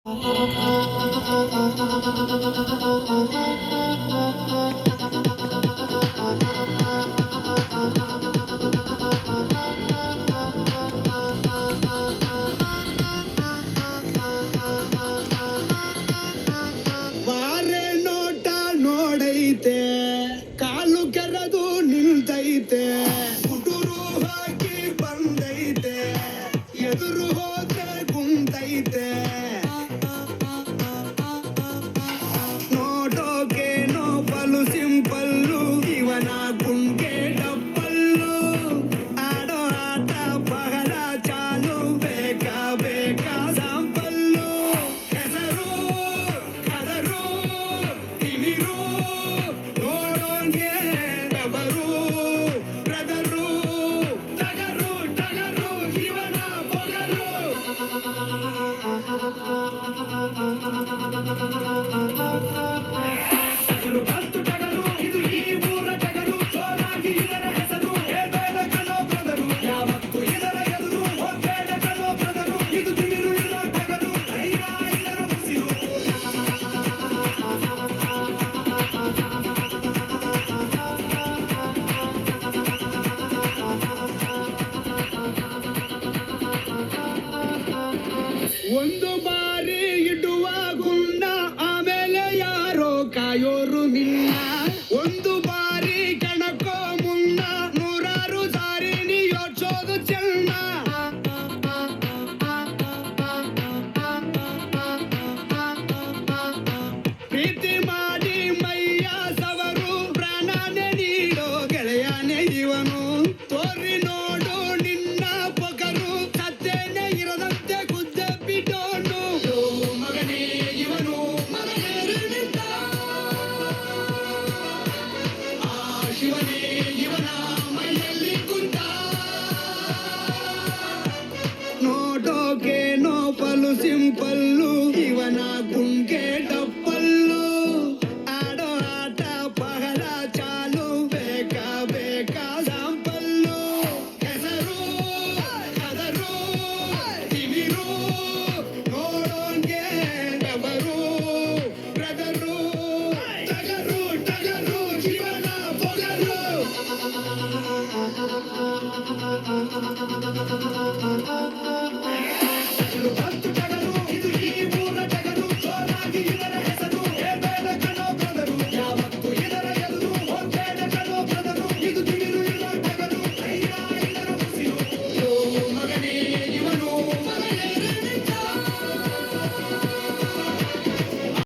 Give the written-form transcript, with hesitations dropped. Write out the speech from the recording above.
ಬಾರೆ ನೋಟ ನೋಡೈತೆ, ಕಾಲು ಕೆರೆದು ನಿಂತೈತೆ, ಹುಡುರು ಹಾಕಿ ಬಂದೈತೆ, ಎದುರು ಹೋದ್ರೆ ಕುಂತೈತೆ. ನೋಡೋಕೇನೋ ಬಲು ಸಿಂಪಲ್ಲು, ಇವನ ಕುಂಕೆ ಡಬ್ಬಲ್ಲು. ಆಡೋ ಆಟ ಬಹಳ ಚಾಲು, ಬೇಕಾ ಬೇಕಾ ಸಾಂಪಲ್ಲು. ಹೆಸರು ಕದರು ತಿಮಿರು, ನೋಡೋನ್ಗೆ ಬೆವರು ಬ್ರದರು. ಟಗರು ಟಗರು ಇವನ ಬೊಗರು. ಟಗರು ಕತ್ತು ಟಗರು, ಇದು ಈ ಊರ ಟಗರು. ಜೋರಾಗಿ ಇದರ ಹೆಸರು, ಹೇಬೇಡ ಕಣೋ ಬ್ರದರು. ಯಾವತ್ತು ಇದರ ಎದುರು ಹೋಗ್ಬೇಡ ಕಣೋ ಬ್ರದರು. ಇದು ತಿಮಿರು ಇರೋ ಟಗರು, ಧೈರ್ಯ ಇದರ ಉಸಿರು. ಒಂದು ಬಾರಿ ಇಡುವ ಗುಂಡ, ಆಮೇಲೆ ಯಾರೋ ಕಾಯೋರು ನಿನ್ನ. ಒಂದು ಬಾರಿ ಕಣಕೋ ಮುನ್ನ, ನೂರಾರು ಸಾರಿ ನೀ ಯೋಚೋದು ಚೆನ್ನ. ಪ್ರೀತಿ ಮಾಡಿ ಮೈಯ ಸವರು, ಪ್ರಾಣನೇ ನೀಡೋ ಗೆಳೆಯನೇ ಇವನು. ತೋರಿ ನೋಡು ನಿನ್ನ ಪೊಗರು, ಸತ್ತೇನೆ ಇರದಂತೆ ಗುದ್ದೆ ಬಿಡೋನು. ಮಗನೇ ಇವನು ಮಗನೇರಿ ನಿಂತ, ಆ ಶಿವನೇ ಇವನ ಮೈಯಲ್ಲಿ ಕುಂತ. ನೋಡೋಕೇನೋ ಬಲು ಸಿಂಪಲ್ಲು,